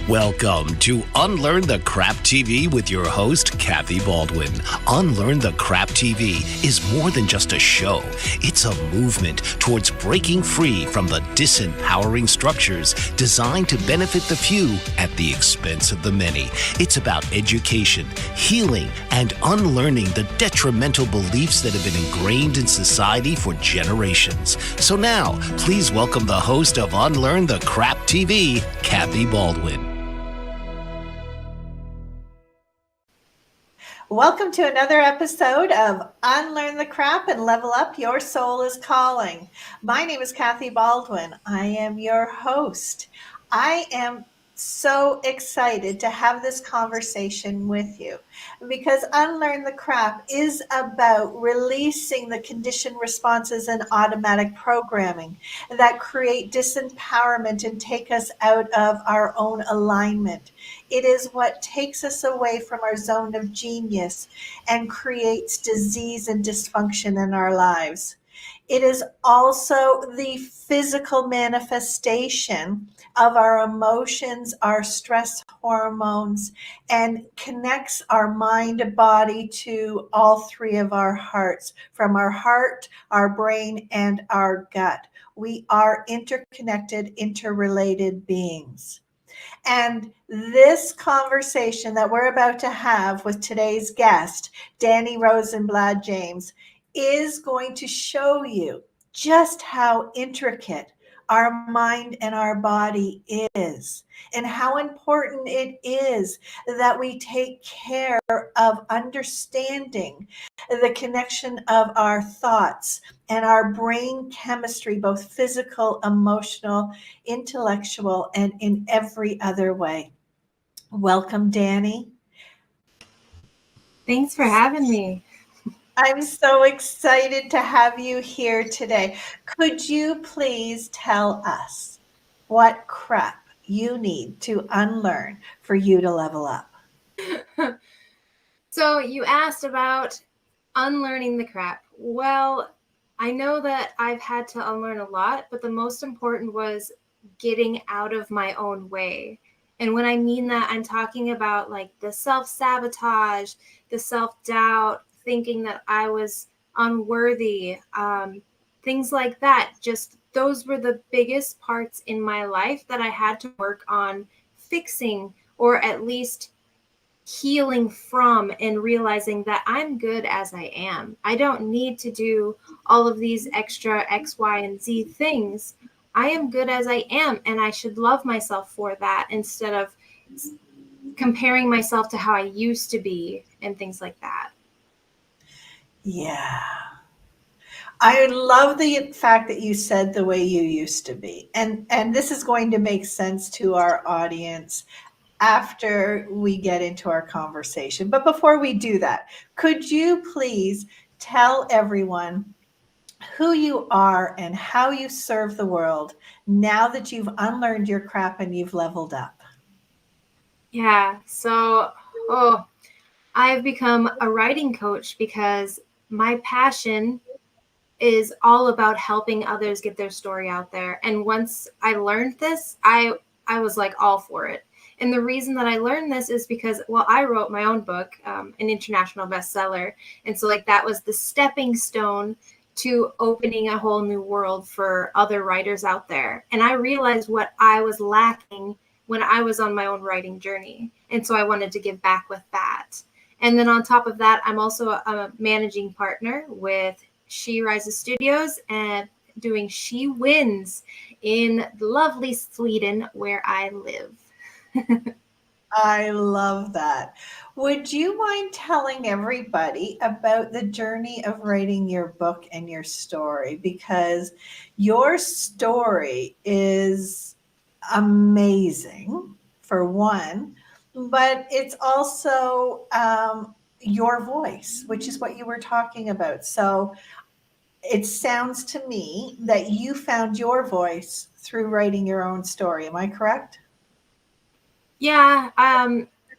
Welcome to Unlearn the Crap TV with your host, Kathy Baldwin. Unlearn the Crap TV is more than just a show. It's a movement towards breaking free from the disempowering structures designed to benefit the few at the expense of the many. It's about education, healing, and unlearning the detrimental beliefs that have been ingrained in society for generations. So now, please welcome the host of Unlearn the Crap TV, Kathy Baldwin. Welcome to another episode of Unlearn the Crap and Level Up. Your Soul is Calling. My name is Kathy Baldwin. I am your host. I am so excited to have this conversation with you because Unlearn the Crap is about releasing the conditioned responses and automatic programming that create disempowerment and take us out of our own alignment. It is what takes us away from our zone of genius and creates disease and dysfunction in our lives. It is also the physical manifestation of our emotions, our stress hormones, and connects our mind, body to all three of our hearts, from our heart, our brain, and our gut. We are interconnected, interrelated beings. And this conversation that we're about to have with today's guest, Dani Rosenblad James, is going to show you just how intricate our mind and our body is, and how important it is that we take care of understanding the connection of our thoughts and our brain chemistry, both physical, emotional, intellectual, and in every other way. Welcome, Dani. Thanks for having me. I'm so excited to have you here today. Could you please tell us what crap you need to unlearn for you to level up? So you asked about unlearning the crap. Well, I know that I've had to unlearn a lot, but the most important was getting out of my own way. And when I mean that, I'm talking about like the self-sabotage, the self-doubt, thinking that I was unworthy, things like that. Just those were the biggest parts in my life that I had to work on fixing, or at least healing from, and realizing that I'm good as I am. I don't need to do all of these extra X, Y, and Z things. I am good as I am, and I should love myself for that instead of comparing myself to how I used to be and things like that. Yeah. I love the fact that you said the way you used to be. And this is going to make sense to our audience after we get into our conversation. But before we do that, could you please tell everyone who you are and how you serve the world now that you've unlearned your crap and you've leveled up? Yeah. So, I've become a writing coach because my passion is all about helping others get their story out there. And once I learned this, I was like all for it. And the reason that I learned this is because, well, I wrote my own book, an international bestseller. And so like that was the stepping stone to opening a whole new world for other writers out there. And I realized what I was lacking when I was on my own writing journey. And so I wanted to give back with that. And then on top of that, I'm also a managing partner with She Rises Studios and doing She Wins in lovely Sweden, where I live. I love that. Would you mind telling everybody about the journey of writing your book and your story? Because your story is amazing, for one, but it's also your voice, which is what you were talking about. So it sounds to me that you found your voice through writing your own story. Am I correct? Yeah,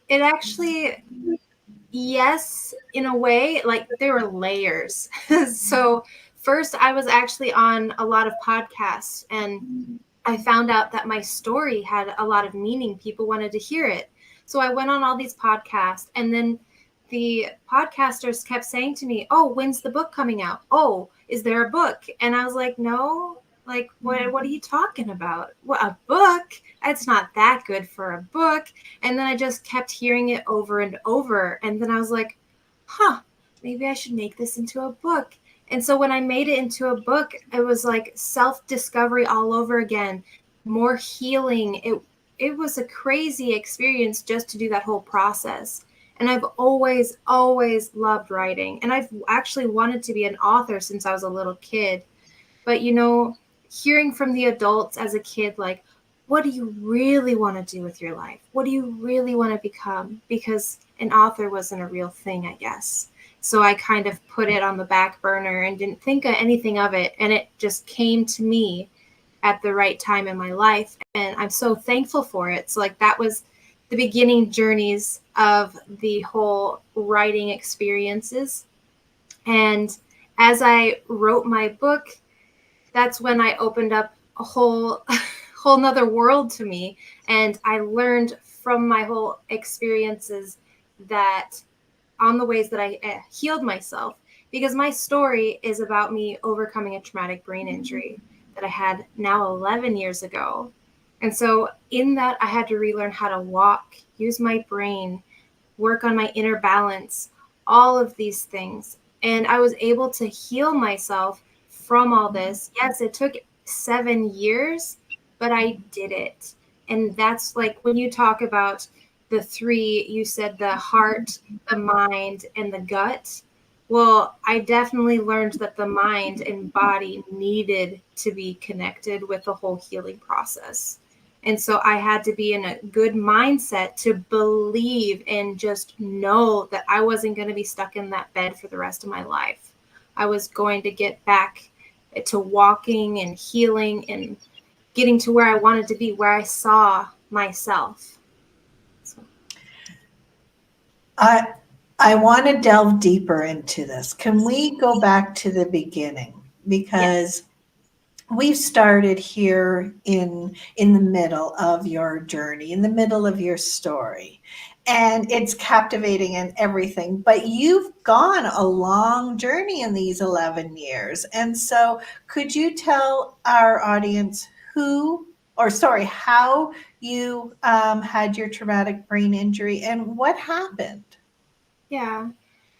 it actually, yes, in a way, like there were layers. So first I was actually on a lot of podcasts, and I found out that my story had a lot of meaning. People wanted to hear it. So I went on all these podcasts, and then the podcasters kept saying to me, "Oh, when's the book coming out? Oh, is there a book?" And I was like, "No, like what are you talking about? What, a book? It's not that good for a book." And then I just kept hearing it over and over. And then I was like, "Huh, maybe I should make this into a book." And so when I made it into a book, it was like self-discovery all over again, more healing. It was a crazy experience just to do that whole process. And I've always, always loved writing. And I've actually wanted to be an author since I was a little kid. But, hearing from the adults as a kid, like, what do you really want to do with your life? What do you really want to become? Because an author wasn't a real thing, I guess. So I kind of put it on the back burner and didn't think of anything of it. And it just came to me at the right time in my life. And I'm so thankful for it. So like that was the beginning journeys of the whole writing experiences. And as I wrote my book, that's when I opened up a whole whole nother world to me. And I learned from my whole experiences that on the ways that I healed myself, because my story is about me overcoming a traumatic brain injury that I had now 11 years ago. And so in that, I had to relearn how to walk, use my brain, work on my inner balance, all of these things. And I was able to heal myself from all this. Yes, it took 7 years, but I did it. And that's like when you talk about the three, you said the heart, the mind, and the gut. Well, I definitely learned that the mind and body needed to be connected with the whole healing process. And so I had to be in a good mindset to believe and just know that I wasn't going to be stuck in that bed for the rest of my life. I was going to get back to walking and healing and getting to where I wanted to be, where I saw myself. So. I want to delve deeper into this. Can we go back to the beginning? Because we've started here in the middle of your journey, in the middle of your story, and it's captivating and everything. But you've gone a long journey in these 11 years. And so could you tell our audience how you had your traumatic brain injury and what happened? Yeah.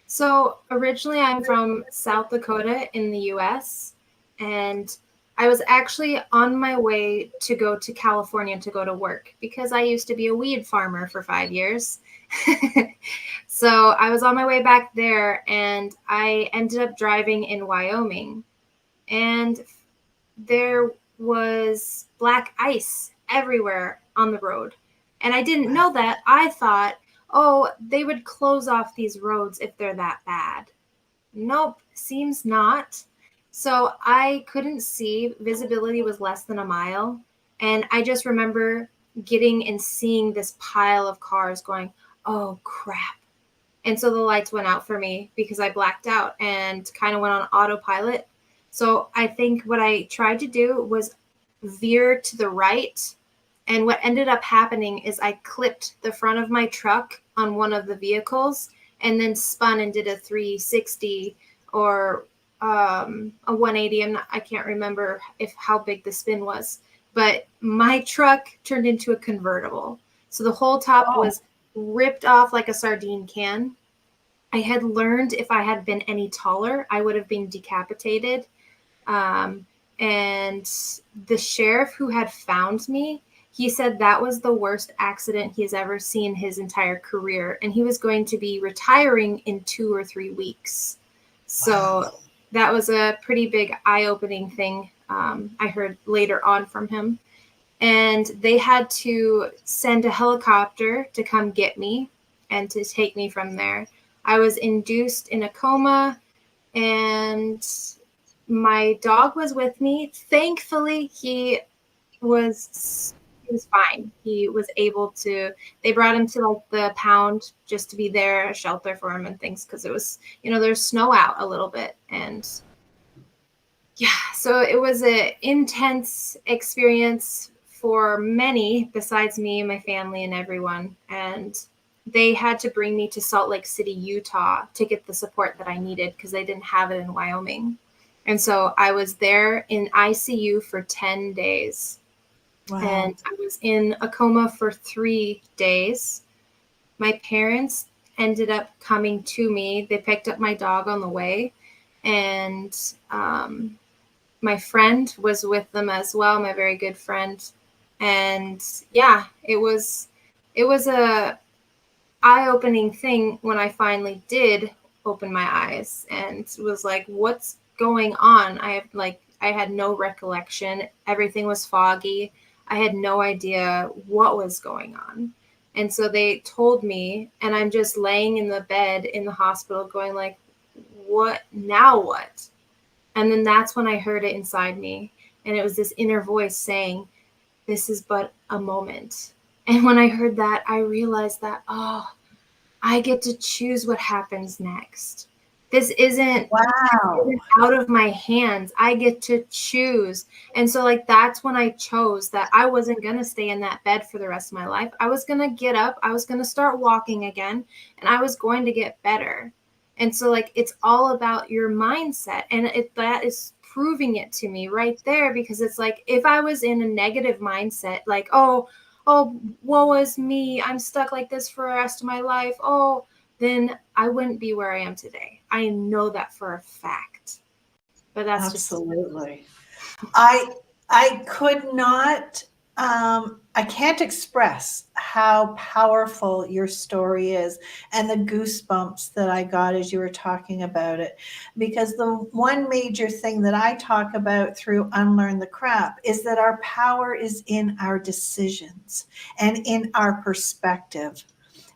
So originally I'm from South Dakota in the US, and I was actually on my way to go to California to go to work because I used to be a weed farmer for 5 years. So I was on my way back there, and I ended up driving in Wyoming, and there was black ice everywhere on the road. And I didn't know that. I thought, oh, they would close off these roads if they're that bad. Nope, seems not. So I couldn't see. Visibility was less than a mile. And I just remember getting and seeing this pile of cars going, oh, crap. And so the lights went out for me because I blacked out and kind of went on autopilot. So I think what I tried to do was veer to the right. And what ended up happening is I clipped the front of my truck on one of the vehicles and then spun and did a 360 or a 180. I can't remember how big the spin was, but my truck turned into a convertible. So the whole top was ripped off like a sardine can. I had learned if I had been any taller, I would have been decapitated. And the sheriff who had found me, he said that was the worst accident he's ever seen his entire career. And he was going to be retiring in 2 or 3 weeks. So that was a pretty big eye-opening thing. I heard later on from him. And they had to send a helicopter to come get me and to take me from there. I was induced in a coma, and my dog was with me. Thankfully, he was fine. He was able to, they brought him to like the pound just to be there, a shelter for him and things, because it was, there's snow out a little bit. And Yeah, so it was an intense experience for many besides me and my family and everyone. And they had to bring me to Salt Lake City, Utah to get the support that I needed because they didn't have it in Wyoming. And so I was there in ICU for 10 days. Wow. And I was in a coma for 3 days. My parents ended up coming to me. They picked up my dog on the way. And my friend was with them as well, my very good friend. And yeah, it was a eye-opening thing when I finally did open my eyes and was like, what's going on? I had no recollection. Everything was foggy. I had no idea what was going on. And so they told me, and I'm just laying in the bed in the hospital going like, what now what? And then that's when I heard it inside me. And it was this inner voice saying, this is but a moment. And when I heard that, I realized that, oh, I get to choose what happens next. This isn't Wow. out of my hands. I get to choose. And so like that's when I chose that I wasn't going to stay in that bed for the rest of my life. I was going to get up, I was going to start walking again, and I was going to get better. And so like it's all about your mindset, and that is proving it to me right there, because it's like if I was in a negative mindset like, oh, woe is me, I'm stuck like this for the rest of my life, oh, then I wouldn't be where I am today. I know that for a fact. But that's just Absolutely. I could not I can't express how powerful your story is and the goosebumps that I got as you were talking about it. Because the one major thing that I talk about through Unlearn the Crap is that our power is in our decisions and in our perspective.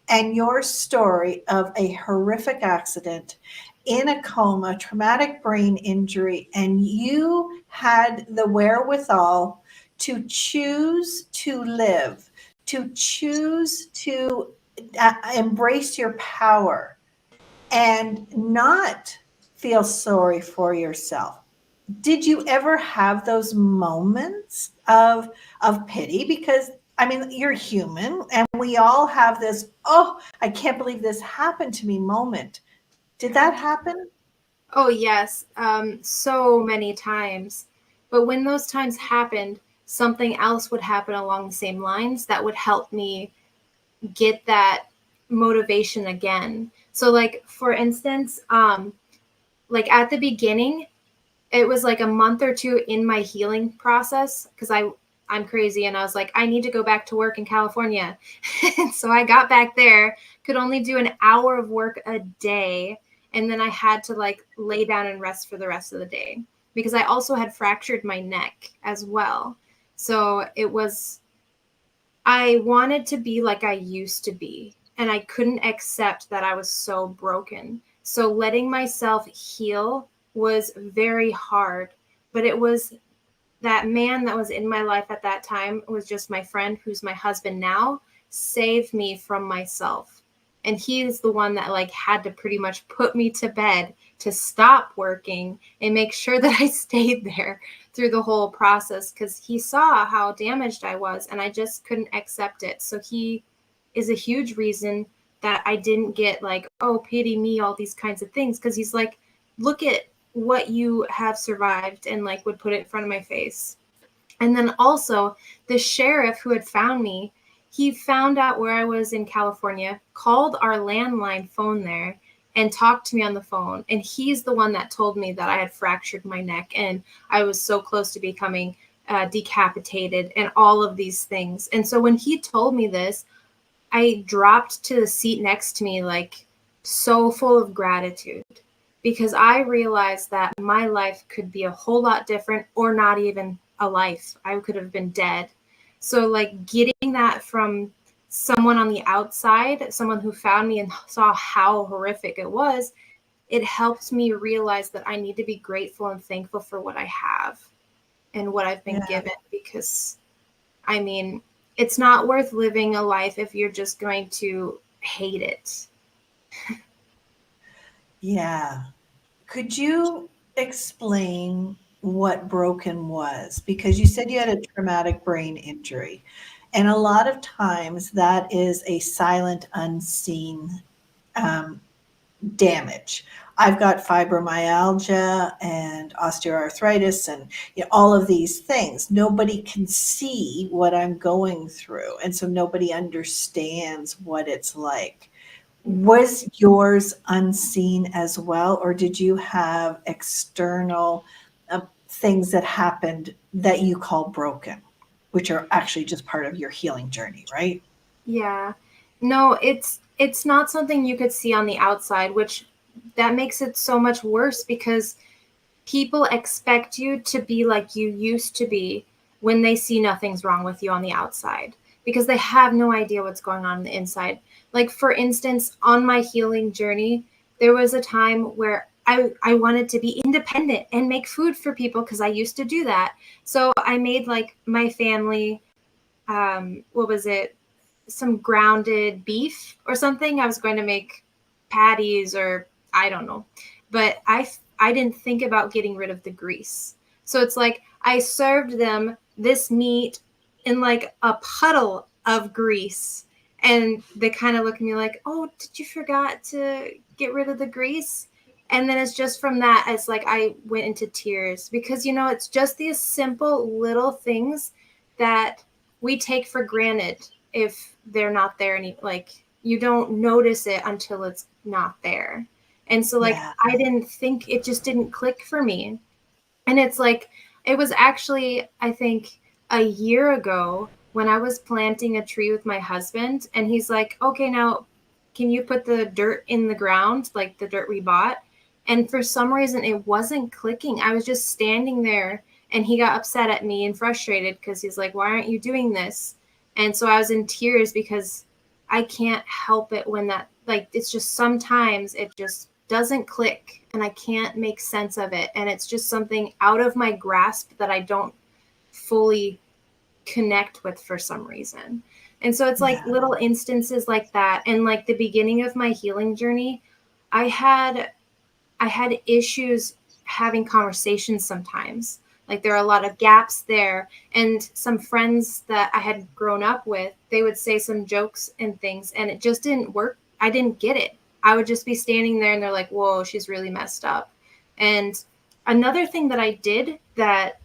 And your story of a horrific accident in a coma, traumatic brain injury, and you had the wherewithal to choose to live, to choose to embrace your power and not feel sorry for yourself. Did you ever have those moments of pity? Because I mean, you're human and we all have this, oh, I can't believe this happened to me moment. Did that happen? oh yes, so many times. But when those times happened, something else would happen along the same lines that would help me get that motivation again. So like for instance, like at the beginning, it was like a month or two in my healing process because I'm crazy and I was like, I need to go back to work in California. And so I got back there, could only do an hour of work a day, and then I had to like lay down and rest for the rest of the day because I also had fractured my neck as well. So it was, I wanted to be like I used to be, and I couldn't accept that I was so broken. So letting myself heal was very hard, but it was that man that was in my life at that time was just my friend, who's my husband now, saved me from myself. And he's the one that like had to pretty much put me to bed to stop working and make sure that I stayed there through the whole process, because he saw how damaged I was and I just couldn't accept it. So he is a huge reason that I didn't get like, oh, pity me, all these kinds of things. Because he's like, look at what you have survived, and like would put it in front of my face. And then also the sheriff who had found me, he found out where I was in California, called our landline phone there and talked to me on the phone. And he's the one that told me that I had fractured my neck and I was so close to becoming decapitated and all of these things. And so when he told me this, I dropped to the seat next to me, like so full of gratitude, because I realized that my life could be a whole lot different or not even a life. I could have been dead. So like getting that from someone on the outside, someone who found me and saw how horrific it was, it helped me realize that I need to be grateful and thankful for what I have and what I've been Yeah. given. Because I mean, it's not worth living a life if you're just going to hate it. Yeah. Could you explain? what broken was, because you said you had a traumatic brain injury. And a lot of times that is a silent, unseen um, damage. I've got fibromyalgia and osteoarthritis and all of these things. Nobody can see what I'm going through. And so nobody understands what it's like. Was yours unseen as well, or did you have external things that happened that you call broken, which are actually just part of your healing journey, right? Yeah. No, it's not something you could see on the outside, which that makes it so much worse because people expect you to be like you used to be when they see nothing's wrong with you on the outside because they have no idea what's going on the inside. Like, for instance, on my healing journey, there was a time where I wanted to be independent and make food for people because I used to do that. So I made like my family, what was it? Some grounded beef or something. I was going to make patties or I don't know. But I didn't think about getting rid of the grease. So it's like I served them this meat in like a puddle of grease. And they kind of look at me like, "Oh, did you forgot to get rid of the grease?" And then it's just from that, it's like I went into tears because, it's just these simple little things that we take for granted if they're not there like you don't notice it until it's not there. And so like Yeah. I didn't think, it just didn't click for me. And it's like it was actually, I think, a year ago when I was planting a tree with my husband and he's like, "Okay, now can you put the dirt in the ground, like the dirt we bought?" And for some reason it wasn't clicking. I was just standing there and he got upset at me and frustrated because he's like, "Why aren't you doing this?" And so I was in tears because I can't help it when that, like, it's just sometimes it just doesn't click and I can't make sense of it. And it's just something out of my grasp that I don't fully connect with for some reason. And so it's like Yeah. little instances like that. And like the beginning of my healing journey, I had I had issues having conversations sometimes. Like there are a lot of gaps there. And some friends that I had grown up with, they would say some jokes and things, and it just didn't work. I didn't get it. I would just be standing there and they're like, "Whoa, she's really messed up." And another thing that I did that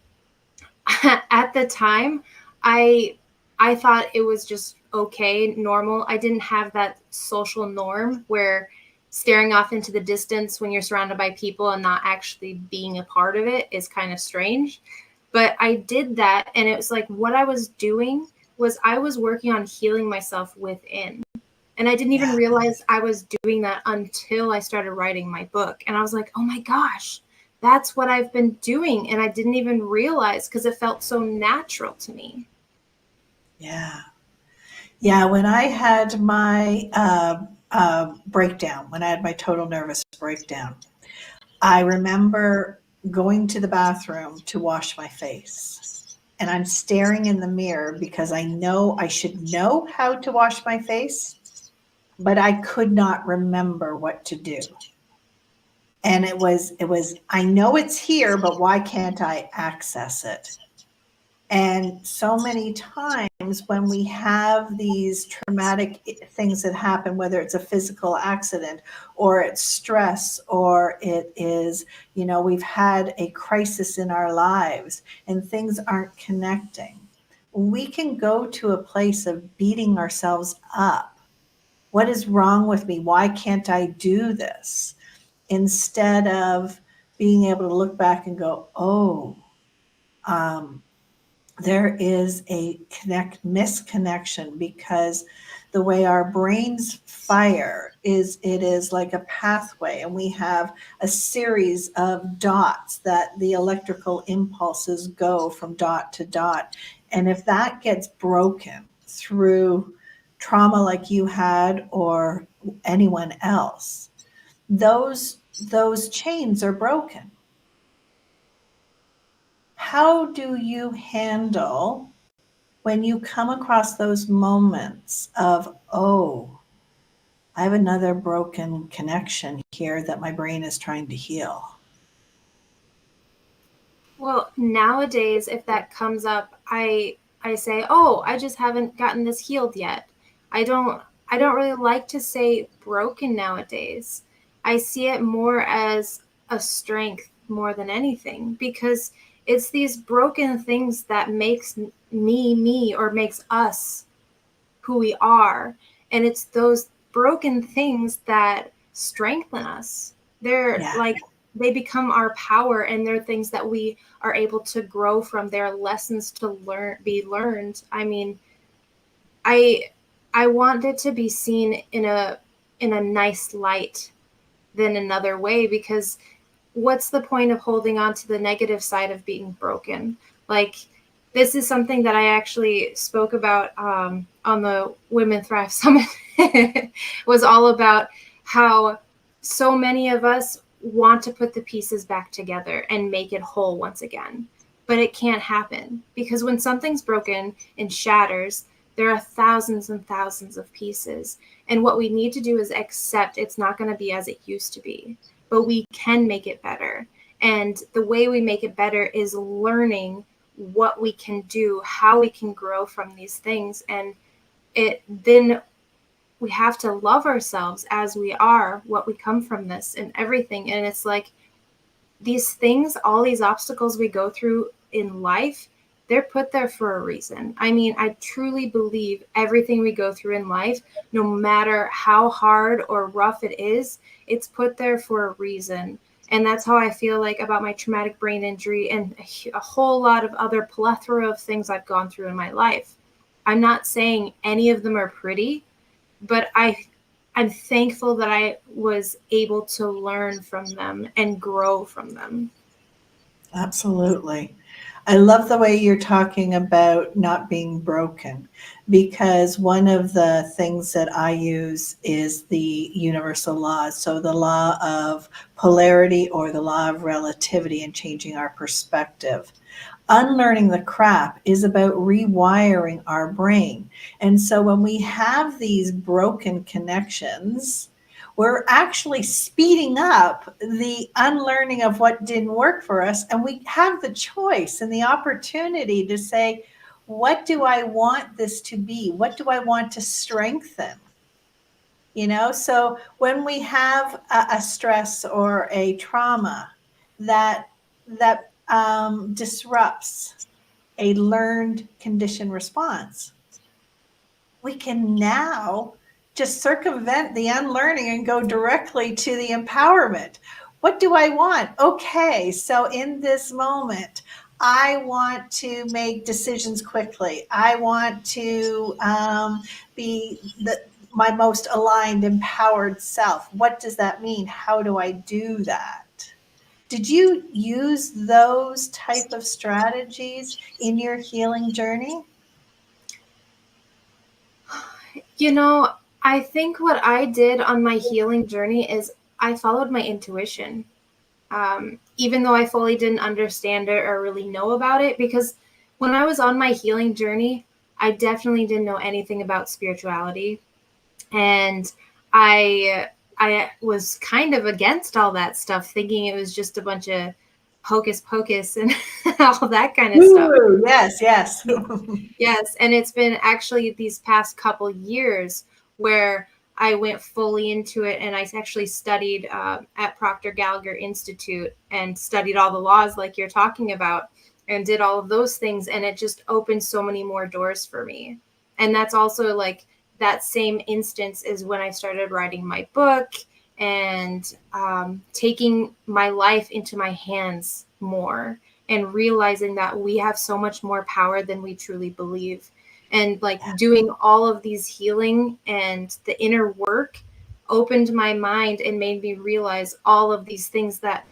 at the time, I I thought it was just okay, normal. I didn't have that social norm where staring off into the distance when you're surrounded by people and not actually being a part of it is kind of strange. But I did that, and it was like what I was doing was I was working on healing myself within. And I didn't even Yeah. realize I was doing that until I started writing my book. And I was like, "Oh my gosh, that's what I've been doing." And I didn't even realize because it felt so natural to me. Yeah. Yeah. When I had my breakdown, when I had my total nervous breakdown, I remember going to the bathroom to wash my face. And I'm staring in the mirror because I know I should know how to wash my face, but I could not remember what to do. And it was I know it's here, but why can't I access it? And so many times when we have these traumatic things that happen, whether it's a physical accident or it's stress or it is, we've had a crisis in our lives and things aren't connecting, we can go to a place of beating ourselves up. What is wrong with me? Why can't I do this? Instead of being able to look back and go, oh, um, there is a misconnection, because the way our brains fire is it is like a pathway, and we have a series of dots that the electrical impulses go from dot to dot. And if that gets broken through trauma like you had or anyone else, those chains are broken. How do you handle when you come across those moments of, oh, I have another broken connection here that my brain is trying to heal? Well, nowadays, if that comes up, I say, "Oh, I just haven't gotten this healed yet." I don't I don't really like to say broken nowadays. I see it more as a strength more than anything, because it's these broken things that makes me or makes us who we are. And it's those broken things that strengthen us. They're Yeah. like, they become our power, and they're things that we are able to grow from. They're lessons to be learned. I mean, I I want it to be seen in a nice light than another way, because what's the point of holding on to the negative side of being broken? Like, this is something that I actually spoke about on the Women Thrive Summit. Was all about how so many of us want to put the pieces back together and make it whole once again. But it can't happen, because when something's broken and shatters, there are thousands and thousands of pieces. And what we need to do is accept it's not going to be as it used to be, but we can make it better. And the way we make it better is learning what we can do, how we can grow from these things. And it then we have to love ourselves as we are, what we come from this and everything. And it's like, these things, all these obstacles we go through in life, they're put there for a reason. I mean, I truly believe everything we go through in life, no matter how hard or rough it is, it's put there for a reason. And that's how I feel like about my traumatic brain injury and a whole lot of other plethora of things I've gone through in my life. I'm not saying any of them are pretty, but I'm thankful that I was able to learn from them and grow from them. Absolutely. I love the way you're talking about not being broken, because one of the things that I use is the universal laws. So, the law of polarity or the law of relativity, and changing our perspective. Unlearning the crap is about rewiring our brain. And so when we have these broken connections, we're actually speeding up the unlearning of what didn't work for us. And we have the choice and the opportunity to say, what do I want this to be? What do I want to strengthen? So when we have a stress or a trauma that disrupts a learned condition response, we can now just circumvent the unlearning and go directly to the empowerment. What do I want? Okay, so in this moment, I want to make decisions quickly. I want to be my most aligned, empowered self. What does that mean? How do I do that? Did you use those type of strategies in your healing journey? You know, I think what I did on my healing journey is I followed my intuition. Even though I fully didn't understand it or really know about it, because when I was on my healing journey, I definitely didn't know anything about spirituality. And I I was kind of against all that stuff, thinking it was just a bunch of hocus pocus and all that kind of stuff. Ooh, yes, yes. Yes, and it's been actually these past couple years where I went fully into it, and I actually studied at Proctor Gallagher Institute and studied all the laws like you're talking about, and did all of those things, and it just opened so many more doors for me. And that's also like that same instance is when I started writing my book and taking my life into my hands more, and realizing that we have so much more power than we truly believe. And like doing all of these healing and the inner work opened my mind and made me realize all of these things, that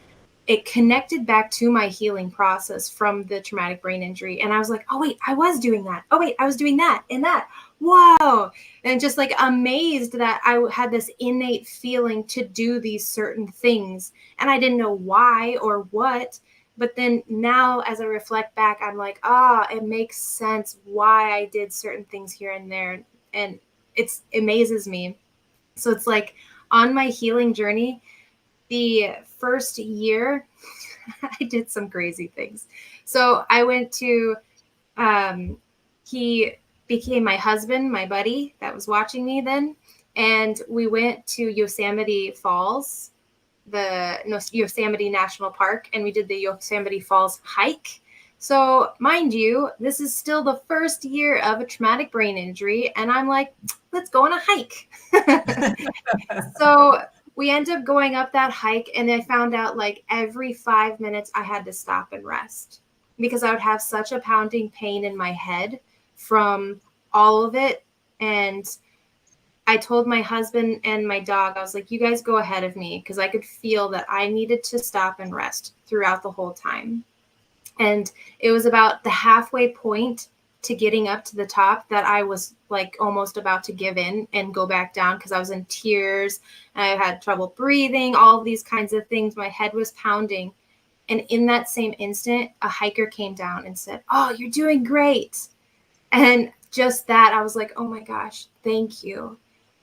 it connected back to my healing process from the traumatic brain injury. And I was like, oh, wait, I was doing that. Oh, wait, I was doing that and that. Wow. And just like amazed that I had this innate feeling to do these certain things. And I didn't know why or what. But then now, as I reflect back, I'm like, it makes sense why I did certain things here and there. And it amazes me. So it's like on my healing journey, the first year, I did some crazy things. So I went to, he became my husband, my buddy that was watching me then. And we went to Yosemite Falls, the Yosemite National Park, and we did the Yosemite Falls hike. So mind you, this is still the first year of a traumatic brain injury. And I'm like, let's go on a hike. So we ended up going up that hike, and I found out like every 5 minutes I had to stop and rest because I would have such a pounding pain in my head from all of it. And I told my husband and my dog, I was like, you guys go ahead of me, because I could feel that I needed to stop and rest throughout the whole time. And it was about the halfway point to getting up to the top that I was like almost about to give in and go back down, because I was in tears. I had trouble breathing, all of these kinds of things. My head was pounding. And in that same instant, a hiker came down and said, "Oh, you're doing great." And just that, I was like, oh my gosh, thank you.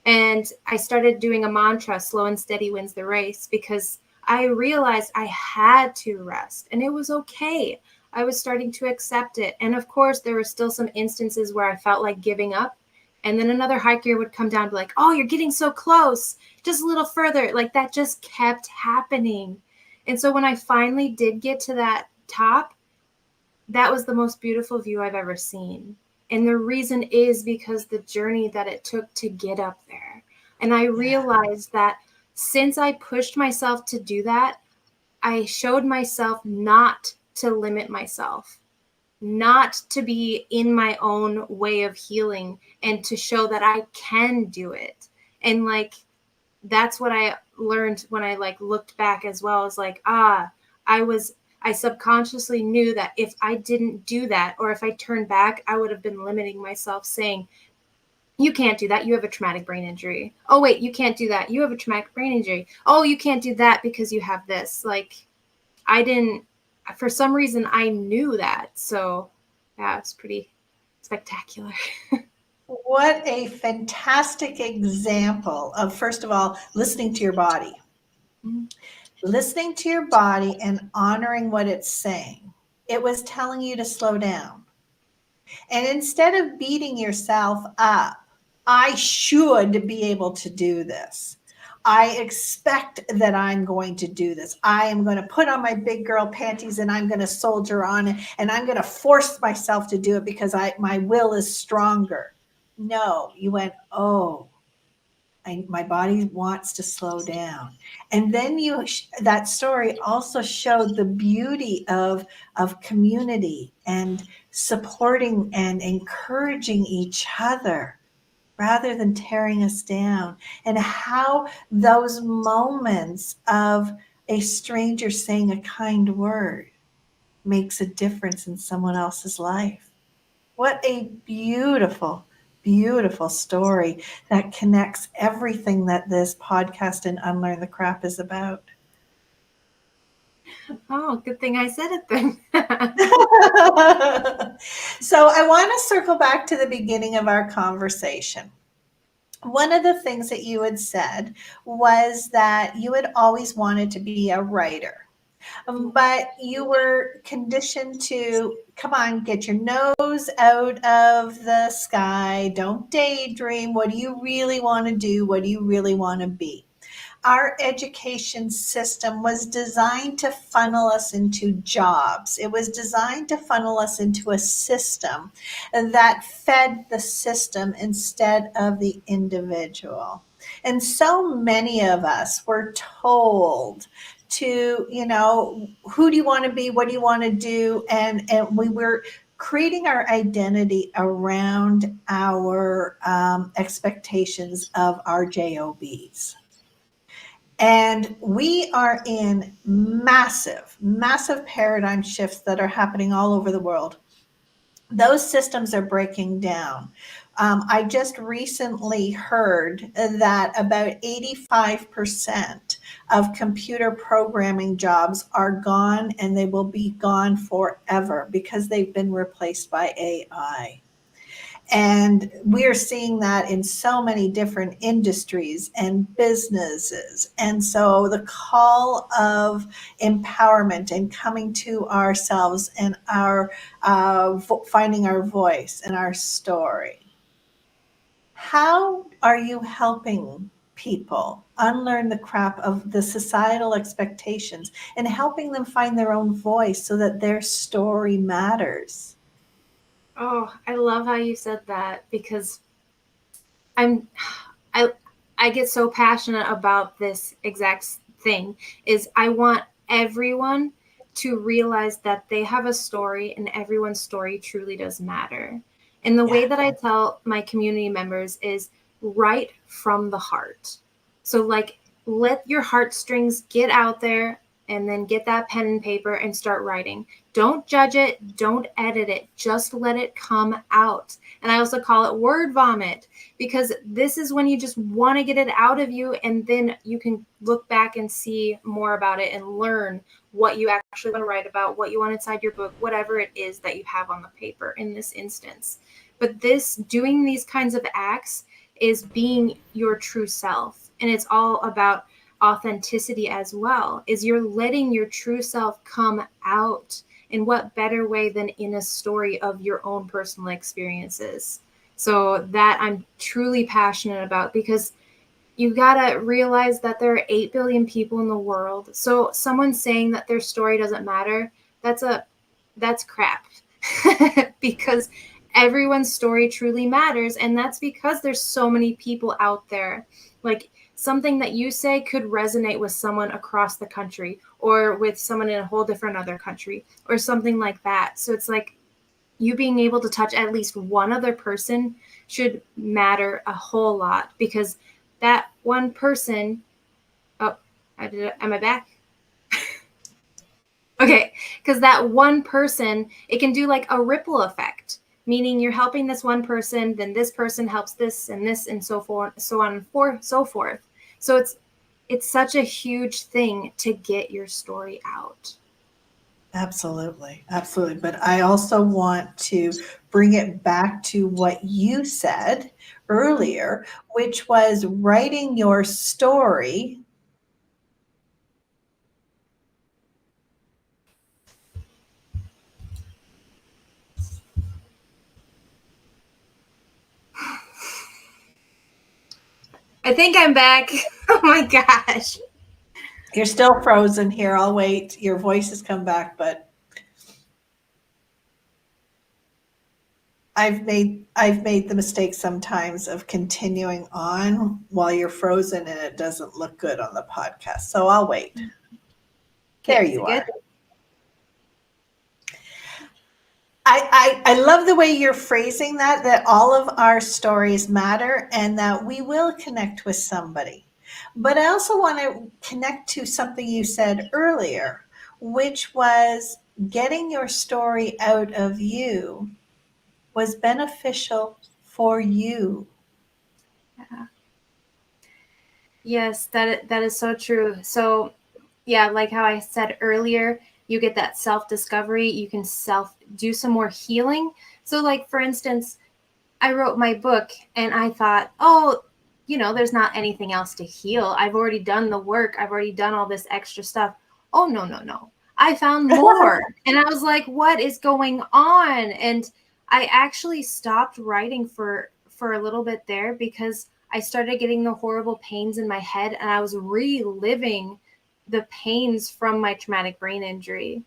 And I started doing a mantra, slow and steady wins the race, because I realized I had to rest and it was okay. I was starting to accept it. And of course, there were still some instances where I felt like giving up. And then another hiker would come down and be like, oh, you're getting so close, just a little further. Like that just kept happening. And so when I finally did get to that top, that was the most beautiful view I've ever seen. And the reason is because the journey that it took to get up there. And I realized that since I pushed myself to do that, I showed myself not to limit myself, not to be in my own way of healing, and to show that I can do it. And like, that's what I learned when I like looked back as well, as like, I subconsciously knew that if I didn't do that, or if I turned back, I would have been limiting myself, saying, you can't do that. You have a traumatic brain injury. Oh, wait, you can't do that. You have a traumatic brain injury. Oh, you can't do that because you have this. Like, I didn't, for some reason, I knew that. So yeah, it's pretty spectacular. What a fantastic example of, first of all, listening to your body. Mhm. Listening to your body and honoring what it's saying. It was telling you to slow down. And instead of beating yourself up, I should be able to do this. I expect that I'm going to do this. I am going to put on my big girl panties and I'm going to soldier on, and I'm going to force myself to do it because my will is stronger. No, you went, oh, my body wants to slow down. And then that story also showed the beauty of community and supporting and encouraging each other rather than tearing us down, and how those moments of a stranger saying a kind word makes a difference in someone else's life. What a beautiful, beautiful story that connects everything that this podcast and Unlearn the Crap is about. Oh, good thing I said it then. So I want to circle back to the beginning of our conversation. One of the things that you had said was that you had always wanted to be a writer. But you were conditioned to, come on, get your nose out of the sky. Don't daydream. What do you really want to do? What do you really want to be? Our education system was designed to funnel us into jobs. It was designed to funnel us into a system that fed the system instead of the individual. And so many of us were told to, who do you want to be? What do you want to do? And we were creating our identity around our expectations of our JOBs. And we are in massive, massive paradigm shifts that are happening all over the world. Those systems are breaking down. I just recently heard that about 85% of computer programming jobs are gone, and they will be gone forever because they've been replaced by AI. And we're seeing that in so many different industries and businesses. And so the call of empowerment and coming to ourselves and our finding our voice and our story. How are you helping people unlearn the crap of the societal expectations and helping them find their own voice so that their story matters? Oh, I love how you said that, because I'm I I get so passionate about this exact thing. Is I want everyone to realize that they have a story, and everyone's story truly does matter. And the way Yeah. that I tell my community members is write from the heart. So, like, let your heartstrings get out there, and then get that pen and paper and start writing. Don't judge it, don't edit it, just let it come out. And I also call it word vomit, because this is when you just want to get it out of you, and then you can look back and see more about it and learn what you actually want to write about, what you want inside your book, whatever it is that you have on the paper in this instance. But this, doing these kinds of acts, is being your true self, and it's all about authenticity as well. Is you're letting your true self come out. And what better way than in a story of your own personal experiences? So that I'm truly passionate about, because you gotta realize that there are 8 billion people in the world. So someone saying that their story doesn't matter, that's crap. Because everyone's story truly matters, and that's because there's so many people out there. Like, something that you say could resonate with someone across the country, or with someone in a whole different other country, or something like that. So it's like, you being able to touch at least one other person should matter a whole lot, because that one person, oh, am I back? Okay, because that one person, it can do like a ripple effect, meaning you're helping this one person, then this person helps this, and so forth, so on and so forth. So it's such a huge thing to get your story out. Absolutely, absolutely. But I also want to bring it back to what you said earlier, which was writing your story. I think I'm back. Oh my gosh. You're still frozen here. I'll wait. Your voice has come back, but I've made the mistake sometimes of continuing on while you're frozen and it doesn't look good on the podcast. So I'll wait. Okay, There is you it good? are. I love the way you're phrasing that all of our stories matter and that we will connect with somebody. But I also want to connect to something you said earlier, which was getting your story out of you was beneficial for you. Yeah. Yes, that is so true. So, yeah, like how I said earlier, you get that self-discovery, you can self do some more healing. So, like, for instance, I wrote my book and I thought, oh, there's not anything else to heal. I've already done the work. I've already done all this extra stuff. Oh, no, no, no. I found more. And I was like, what is going on? And I actually stopped writing for a little bit there, because I started getting the horrible pains in my head, and I was reliving the pains from my traumatic brain injury.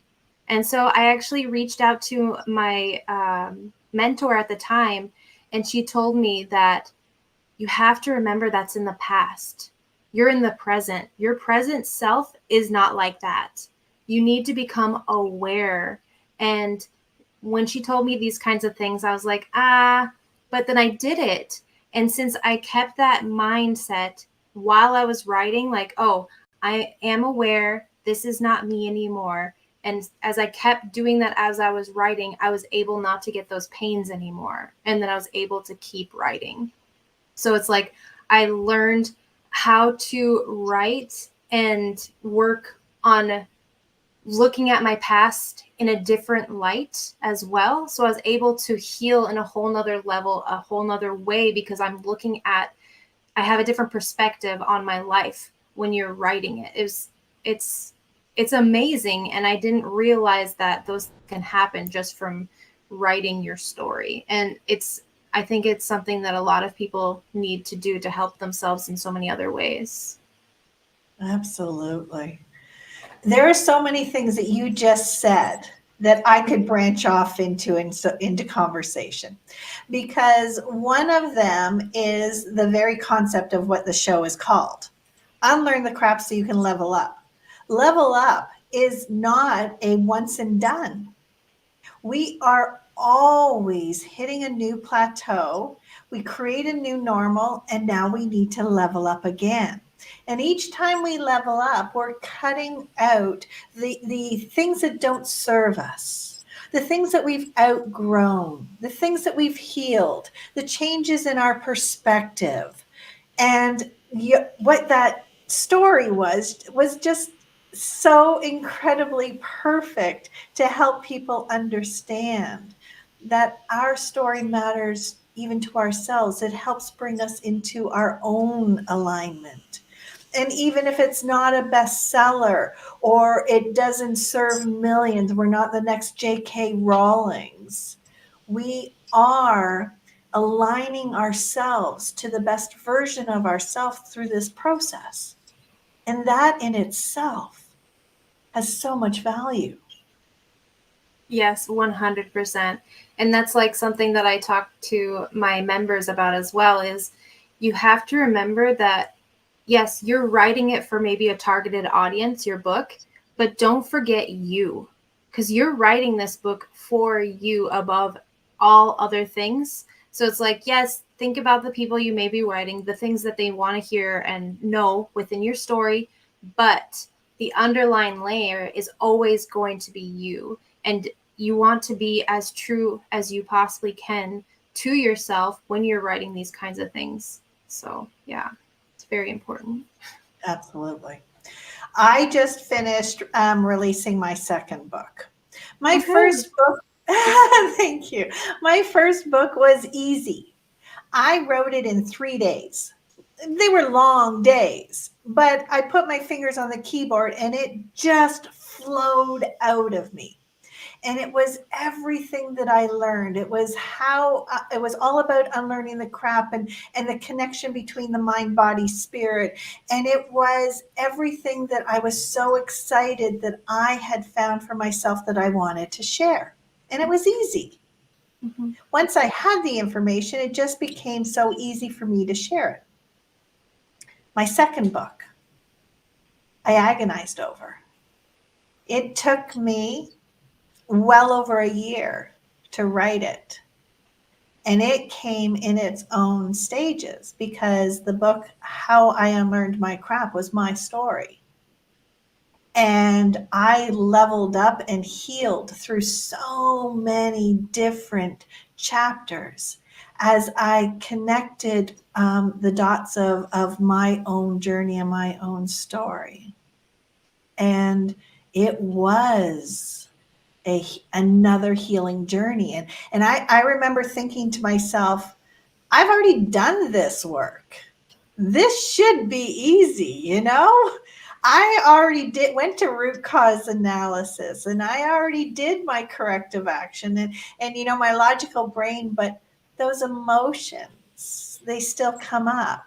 And so I actually reached out to my mentor at the time, and she told me that you have to remember that's in the past. You're in the present. Your present self is not like that. You need to become aware. And when she told me these kinds of things, I was like, but then I did it. And since I kept that mindset while I was writing, like, oh, I am aware, this is not me anymore. And as I kept doing that as I was writing, I was able not to get those pains anymore. And then I was able to keep writing. So it's like I learned how to write and work on looking at my past in a different light as well. So I was able to heal in a whole nother level, a whole nother way, because I have a different perspective on my life when you're writing it. It's amazing. And I didn't realize that those can happen just from writing your story. And I think it's something that a lot of people need to do to help themselves in so many other ways. Absolutely. There are so many things that you just said that I could branch off into conversation, because one of them is the very concept of what the show is called. Unlearn the crap so you can level up. Level up is not a once and done. We are always hitting a new plateau. We create a new normal, and now we need to level up again. And each time we level up, we're cutting out the things that don't serve us, the things that we've outgrown, the things that we've healed, the changes in our perspective. And what that story was just so incredibly perfect to help people understand that our story matters even to ourselves. It helps bring us into our own alignment. And even if it's not a bestseller or it doesn't serve millions, we're not the next J.K. Rowling's. We are aligning ourselves to the best version of ourselves through this process. And that in itself has so much value. Yes, 100%. And that's like something that I talk to my members about as well, is you have to remember that, yes, you're writing it for maybe a targeted audience, your book, but don't forget you, because you're writing this book for you above all other things. So it's like, yes, think about the people you may be writing, the things that they want to hear and know within your story, but the underlying layer is always going to be you. And you want to be as true as you possibly can to yourself when you're writing these kinds of things. So, yeah, it's very important. Absolutely. I just finished releasing my second book. My Okay. first book, thank you. My first book was easy. I wrote it in 3 days. They were long days, but I put my fingers on the keyboard and it just flowed out of me. And it was everything that I learned. It was it was all about unlearning the crap and the connection between the mind, body, spirit. And it was everything that I was so excited that I had found for myself that I wanted to share. And it was easy. Mm-hmm. Once I had the information, it just became so easy for me to share it. My second book, I agonized over. It took me well over a year to write it. And it came in its own stages, because the book, How I Unlearned My Crap, was my story. And I leveled up and healed through so many different chapters as I connected the dots of my own journey and my own story. And it was another healing journey. And I remember thinking to myself, I've already done this work. This should be easy, you know? I already went to root cause analysis, and I already did my corrective action and you know, my logical brain, but those emotions, they still come up.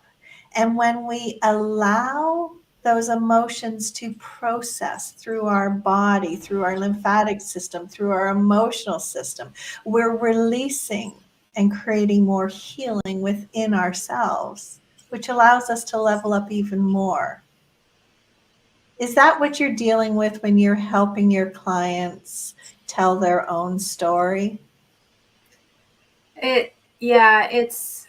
And when we allow those emotions to process through our body, through our lymphatic system, through our emotional system, we're releasing and creating more healing within ourselves, which allows us to level up even more. Is that what you're dealing with when you're helping your clients tell their own story? It's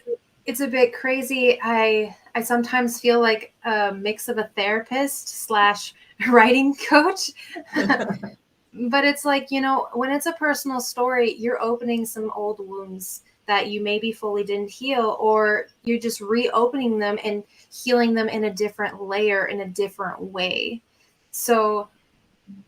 a bit crazy. I sometimes feel like a mix of a therapist slash writing coach. But it's like, you know, when it's a personal story, you're opening some old wounds that you maybe fully didn't heal, or you're just reopening them and healing them in a different layer, in a different way. So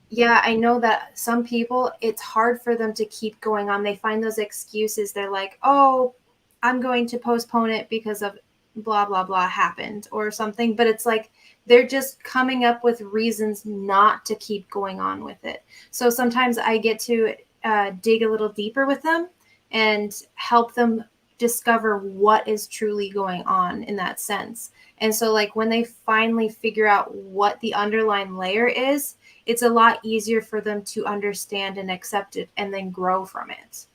yeah, I know that some people, it's hard for them to keep going on. They find those excuses. They're like, oh, I'm going to postpone it because of blah, blah, blah happened or something. But it's like they're just coming up with reasons not to keep going on with it. So sometimes I get to dig a little deeper with them and help them discover what is truly going on in that sense. And so, like, when they finally figure out what the underlying layer is, it's a lot easier for them to understand and accept it and then grow from it.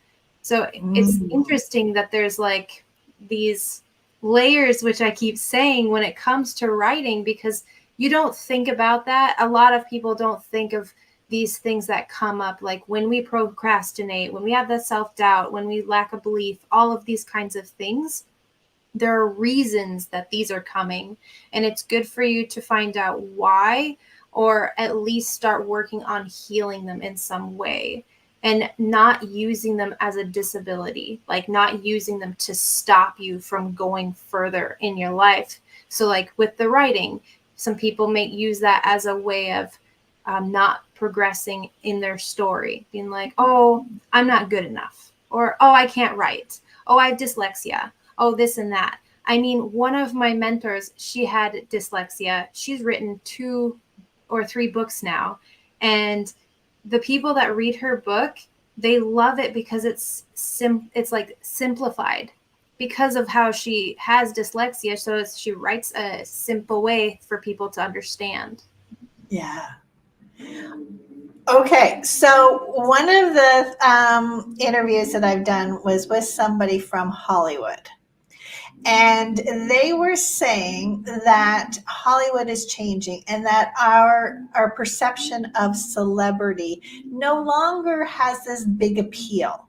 So it's interesting that there's like these layers, which I keep saying when it comes to writing, because you don't think about that. A lot of people don't think of these things that come up, like when we procrastinate, when we have that self-doubt, when we lack a belief, all of these kinds of things. There are reasons that these are coming, and it's good for you to find out why, or at least start working on healing them in some way, and not using them as a disability, like not using them to stop you from going further in your life. So like with the writing, some people may use that as a way of not progressing in their story, being like, oh, I'm not good enough, or oh, I can't write, oh, I have dyslexia, oh, this and that. I mean, one of my mentors, she had dyslexia. She's written 2 or 3 books now. And the people that read her book, they love it because it's like simplified because of how she has dyslexia. So she writes a simple way for people to understand. Yeah. Okay, so one of the interviews that I've done was with somebody from Hollywood. And they were saying that Hollywood is changing and that our perception of celebrity no longer has this big appeal.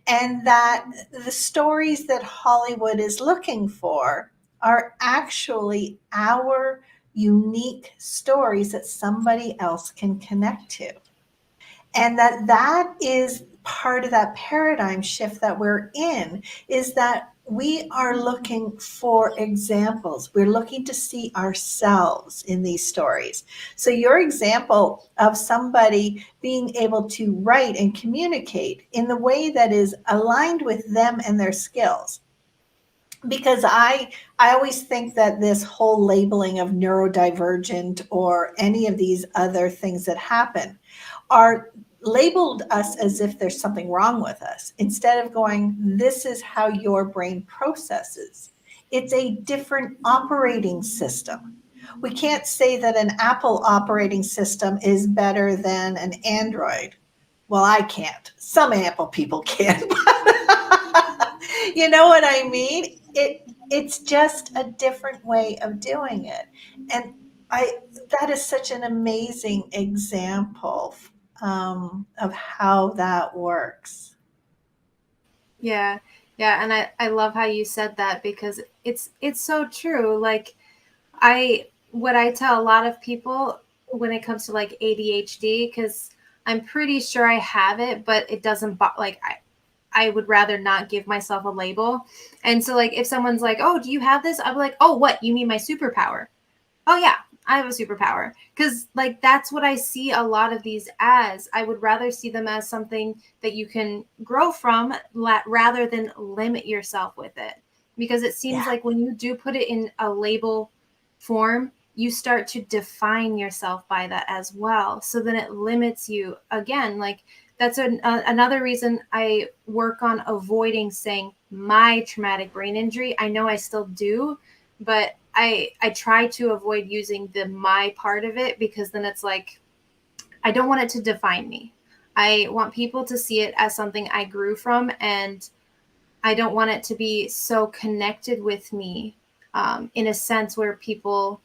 And that the stories that Hollywood is looking for are actually our unique stories that somebody else can connect to. And that is part of that paradigm shift that we're in, is that we are looking for examples. We're looking to see ourselves in these stories. So your example of somebody being able to write and communicate in the way that is aligned with them and their skills, because I always think that this whole labeling of neurodivergent or any of these other things that happen are labeled us as if there's something wrong with us, instead of going, this is how your brain processes. It's a different operating system. We can't say that an Apple operating system is better than an Android. Well, I can't. Some Apple people can. You know what I mean? It's just a different way of doing it. And I that is such an amazing example of how that works. Yeah. Yeah. And I love how you said that, because it's so true. Like what I tell a lot of people when it comes to like ADHD, because I'm pretty sure I have it, but it doesn't like I would rather not give myself a label. And so like if someone's like, oh, do you have this? I'm like, oh, what? You mean my superpower? Oh yeah, I have a superpower. Because like that's what I see a lot of these as. I would rather see them as something that you can grow from, rather than limit yourself with it. Because it seems Yeah. like when you do put it in a label form, you start to define yourself by that as well. So then it limits you again. Like that's another reason I work on avoiding saying my traumatic brain injury. I know I still do, but I try to avoid using the my part of it, because then it's like I don't want it to define me. I want people to see it as something I grew from, and I don't want it to be so connected with me, in a sense where people,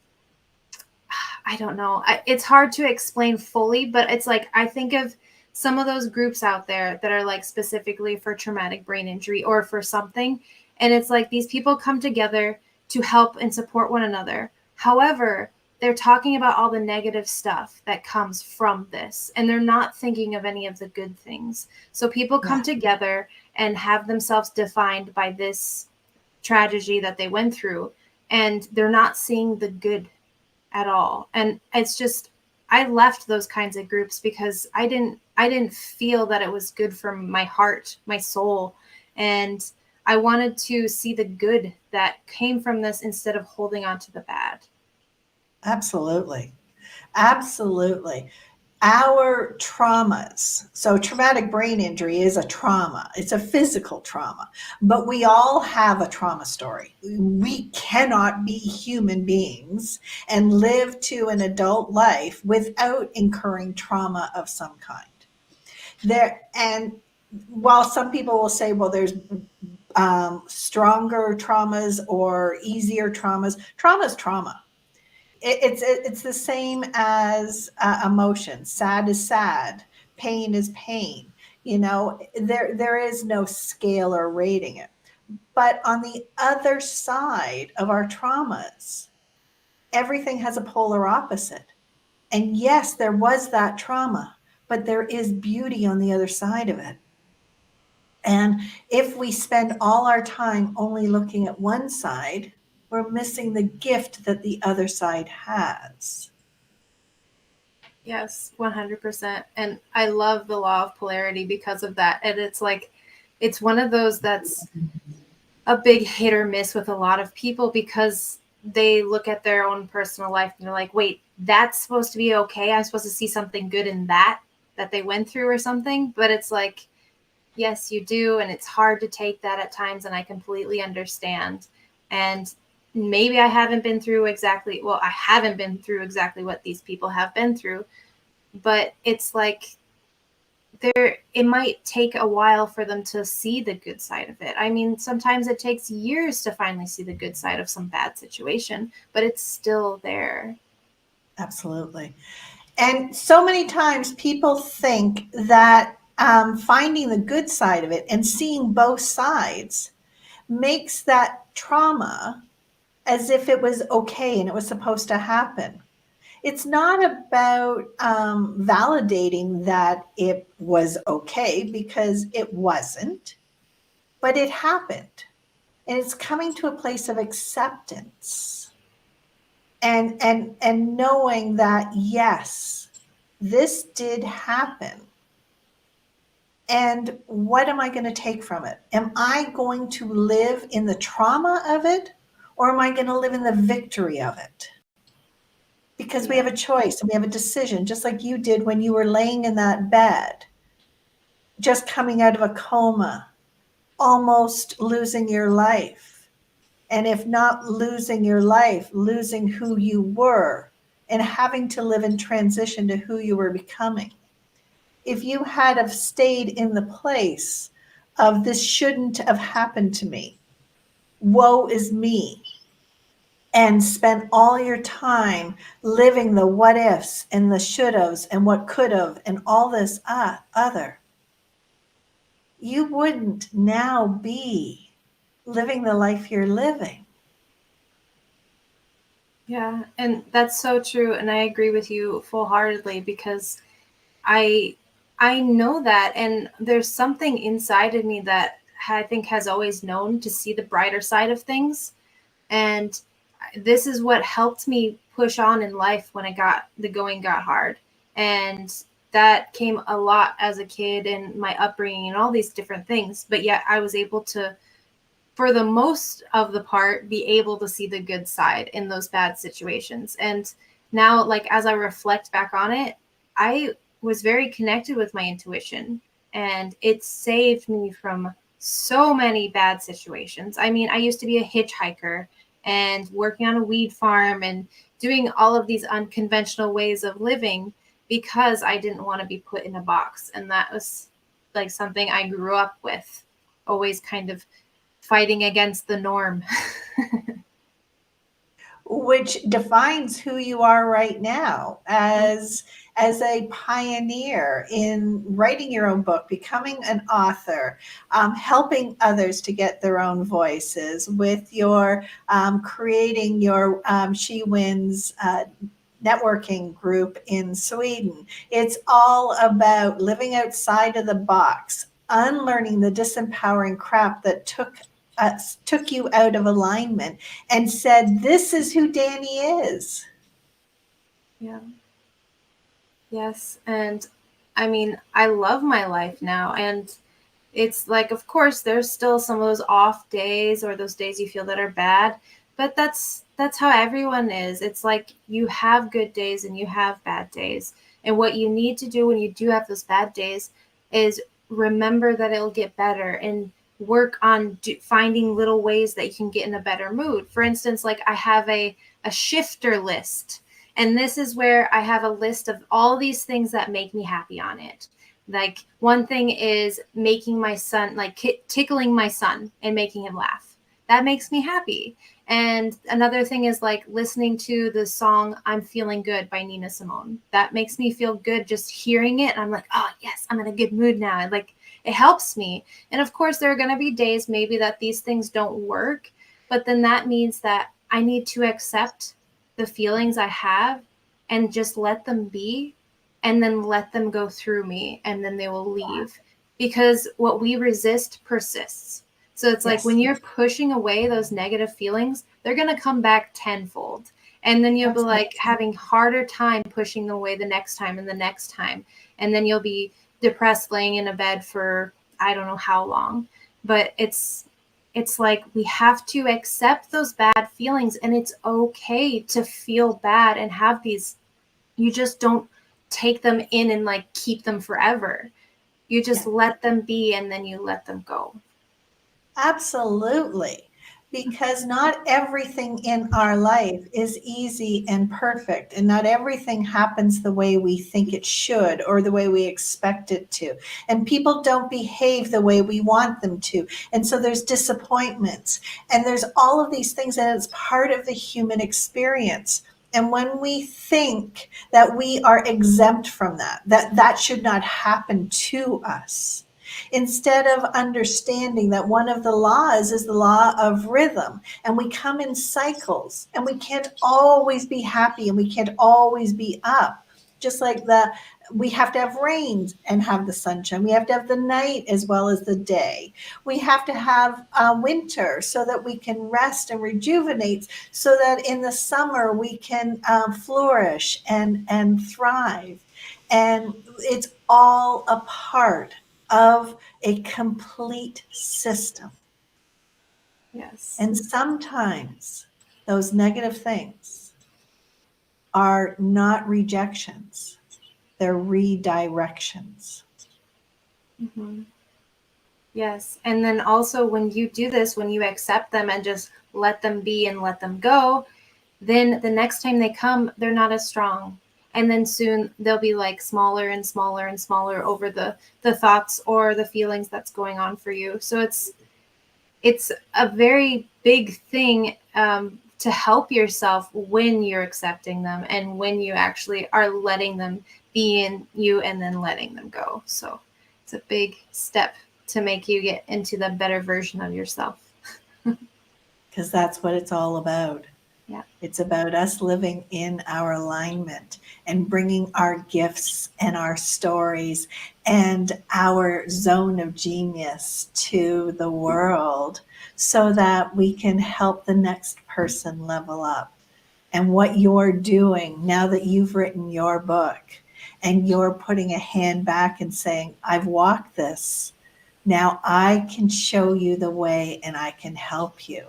I don't know. It's hard to explain fully, but it's like I think of some of those groups out there that are like specifically for traumatic brain injury or for something. And it's like these people come together to help and support one another. However, they're talking about all the negative stuff that comes from this, and they're not thinking of any of the good things. So people come Yeah. together and have themselves defined by this tragedy that they went through, and they're not seeing the good at all. And it's just, I left those kinds of groups because I didn't feel that it was good for my heart, my soul, and I wanted to see the good that came from this instead of holding on to the bad. Absolutely. Absolutely. Our traumas, so traumatic brain injury is a trauma, it's a physical trauma, but we all have a trauma story. We cannot be human beings and live to an adult life without incurring trauma of some kind. And while some people will say, well, there's stronger traumas or easier traumas, trauma is trauma. It's the same as emotion. Sad is sad. Pain is pain. There is no scale or rating it. But on the other side of our traumas, everything has a polar opposite. And yes, there was that trauma, but there is beauty on the other side of it. And if we spend all our time only looking at one side, we're missing the gift that the other side has. Yes, 100%. And I love the law of polarity because of that. And it's like, it's one of those that's a big hit or miss with a lot of people because they look at their own personal life and they're like, wait, that's supposed to be okay. I'm supposed to see something good in that they went through or something. But it's like, yes, you do. And it's hard to take that at times. And I completely understand. And maybe I haven't been through exactly what these people have been through. But it's like, it might take a while for them to see the good side of it. I mean, sometimes it takes years to finally see the good side of some bad situation, but it's still there. Absolutely. And so many times people think that finding the good side of it and seeing both sides makes that trauma as if it was okay and it was supposed to happen. It's not about validating that it was okay, because it wasn't, but it happened. And it's coming to a place of acceptance and knowing that, yes, this did happen. And what am I going to take from it? Am I going to live in the trauma of it, or am I going to live in the victory of it? Because we have a choice and we have a decision, just like you did when you were laying in that bed, just coming out of a coma, almost losing your life. And if not losing your life, losing who you were and having to live in transition to who you were becoming. If you had have stayed in the place of this shouldn't have happened to me, woe is me, and spent all your time living the what ifs and the should haves and what could have and all this other, you wouldn't now be living the life you're living. Yeah, and that's so true. And I agree with you full-heartedly because I know that, and there's something inside of me that I think has always known to see the brighter side of things. And this is what helped me push on in life when the going got hard. And that came a lot as a kid and my upbringing and all these different things. But yet I was able to, for the most of the part, be able to see the good side in those bad situations. And now, like, as I reflect back on it, I was very connected with my intuition, and it saved me from so many bad situations. I mean, I used to be a hitchhiker and working on a weed farm and doing all of these unconventional ways of living because I didn't want to be put in a box. And that was like something I grew up with, always kind of fighting against the norm. Which defines who you are right now as a pioneer in writing your own book, becoming an author, helping others to get their own voices, with your creating your She Wins networking group in Sweden. It's all about living outside of the box, unlearning the disempowering crap that took you out of alignment and said, this is who Dani is. Yeah. Yes. And I mean, I love my life now. And it's like, of course, there's still some of those off days or those days you feel that are bad, but that's how everyone is. It's like you have good days and you have bad days. And what you need to do when you do have those bad days is remember that it'll get better and work on finding little ways that you can get in a better mood. For instance, like I have a shifter list. And this is where I have a list of all these things that make me happy on it. Like one thing is making my son, like tickling my son and making him laugh. That makes me happy. And another thing is like listening to the song I'm Feeling Good by Nina Simone. That makes me feel good just hearing it. And I'm like, oh, yes, I'm in a good mood now. And like it helps me. And of course, there are going to be days maybe that these things don't work. But then that means that I need to accept the feelings I have and just let them be and then let them go through me and then they will leave because what we resist persists. So it's like when Yes, you're pushing away those negative feelings, they're going to come back tenfold. And then you'll be absolutely. like having harder time pushing them away the next time and the next time. And then you'll be depressed laying in a bed for I don't know how long. But it's like we have to accept those bad feelings and it's okay to feel bad and have these. You just don't take them in and like keep them forever. You Yeah. just let them be and then you let them go. Absolutely. Because not everything in our life is easy and perfect, and not everything happens the way we think it should or the way we expect it to. And people don't behave the way we want them to. And so there's disappointments, and there's all of these things, and it's part of the human experience. And when we think that we are exempt from that, that should not happen to us, instead of understanding that one of the laws is the law of rhythm, and we come in cycles, and we can't always be happy and we can't always be up, just like we have to have rain and have the sunshine. We have to have the night as well as the day. We have to have winter so that we can rest and rejuvenate, so that in the summer we can flourish and thrive. And it's all a part of a complete system. Yes. And sometimes those negative things are not rejections, they're redirections. Mm-hmm. Yes. And then also when you do this, when you accept them and just let them be and let them go, then the next time they come, they're not as strong. And then soon they'll be like smaller and smaller and smaller over the thoughts or the feelings that's going on for you. So it's a very big thing to help yourself when you're accepting them and when you actually are letting them be in you and then letting them go. So it's a big step to make you get into the better version of yourself. Because that's what it's all about. Yeah. It's about us living in our alignment and bringing our gifts and our stories and our zone of genius to the world, so that we can help the next person level up. And what you're doing now that you've written your book and you're putting a hand back and saying, I've walked this, now I can show you the way and I can help you.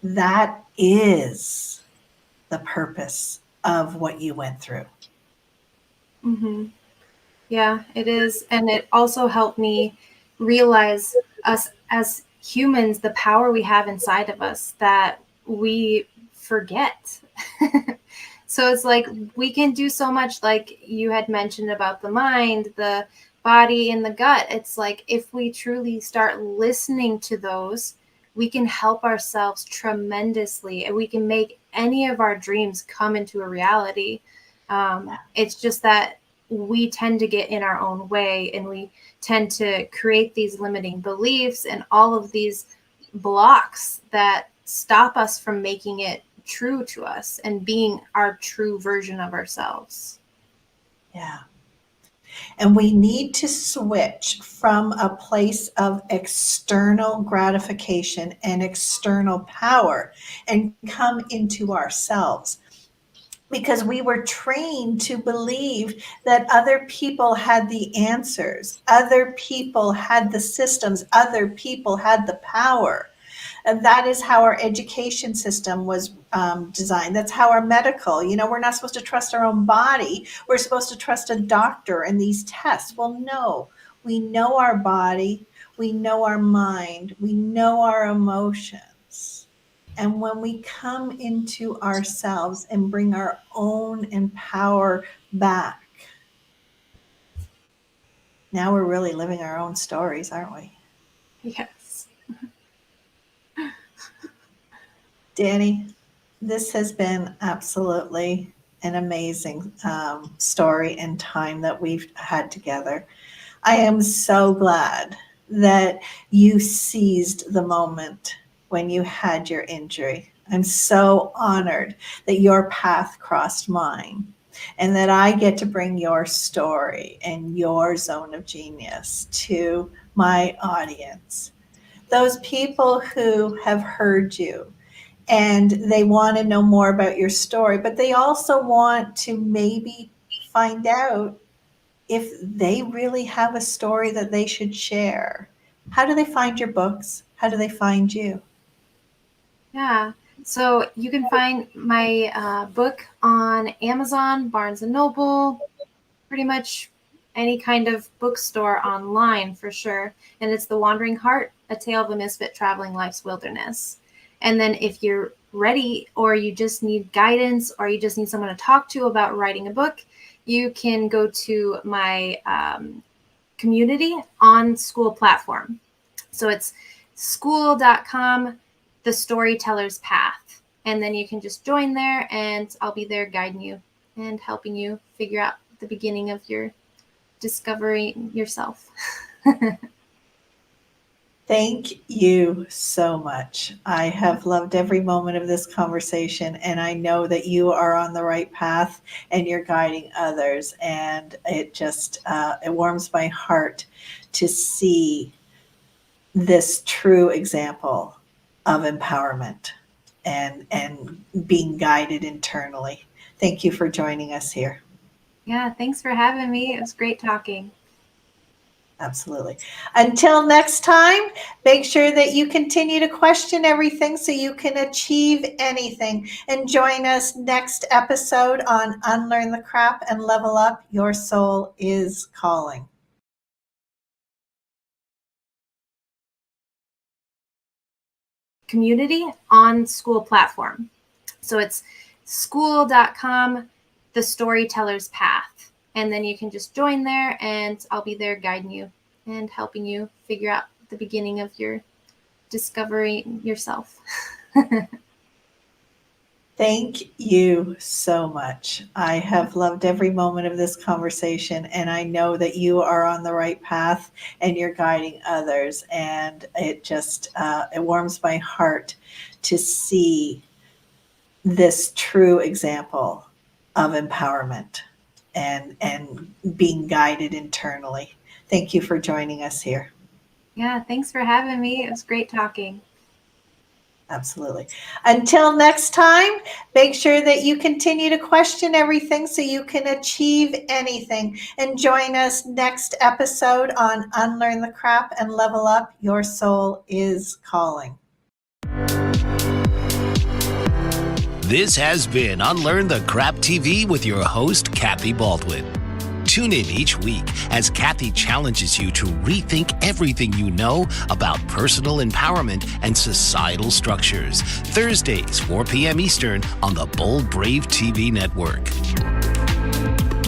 That is the purpose of what you went through. Mm-hmm. Yeah, it is. And it also helped me realize us as humans, the power we have inside of us that we forget. So it's like we can do so much, like you had mentioned about the mind, the body, and the gut. It's like if we truly start listening to those, we can help ourselves tremendously and we can make any of our dreams come into a reality. It's just that we tend to get in our own way and we tend to create these limiting beliefs and all of these blocks that stop us from making it true to us and being our true version of ourselves. Yeah. And we need to switch from a place of external gratification and external power and come into ourselves. because we were trained to believe that other people had the answers, other people had the systems, other people had the power. And that is how our education system was designed. That's how our medical, we're not supposed to trust our own body. We're supposed to trust a doctor and these tests. Well, no, we know our body, we know our mind, we know our emotions. And when we come into ourselves and bring our own empower back, now we're really living our own stories, aren't we? Yes. Dani, this has been absolutely an amazing story and time that we've had together. I am so glad that you seized the moment when you had your injury. I'm so honored that your path crossed mine and that I get to bring your story and your zone of genius to my audience. Those people who have heard you and they want to know more about your story, but they also want to maybe find out if they really have a story that they should share. How do they find your books? How do they find you? Yeah. So you can find my book on Amazon, Barnes & Noble, pretty much any kind of bookstore online for sure. And it's The Wandering Heart, A Tale of a Misfit Traveling Life's Wilderness. And then if you're ready or you just need guidance or you just need someone to talk to about writing a book, you can go to my community on school platform. So it's school.com, the Storyteller's Path. And then you can just join there and I'll be there guiding you and helping you figure out the beginning of your discovering yourself. Thank you so much. I have loved every moment of this conversation, and I know that you are on the right path and you're guiding others. And it just, it warms my heart to see this true example of empowerment and being guided internally. Thank you for joining us here. Yeah, thanks for having me. It was great talking. Absolutely. Until next time, make sure that you continue to question everything so you can achieve anything. And join us next episode on Unlearn the Crap and Level Up. Your soul is calling. Community on school platform. So it's school.com, the Storyteller's Path. And then you can just join there and I'll be there guiding you and helping you figure out the beginning of your discovering yourself. Thank you so much. I have loved every moment of this conversation, and I know that you are on the right path and you're guiding others. And it just, it warms my heart to see this true example of empowerment and being guided internally. Thank you for joining us here. Yeah, thanks for having me. It was great talking. Absolutely. Until next time, make sure that you continue to question everything so you can achieve anything. And join us next episode on Unlearn the Crap and Level Up. Your soul is calling. This has been Unlearn the Crap TV with your host, Kathy Baldwin. Tune in each week as Kathy challenges you to rethink everything you know about personal empowerment and societal structures. Thursdays, 4 p.m. Eastern on the Bold Brave TV network.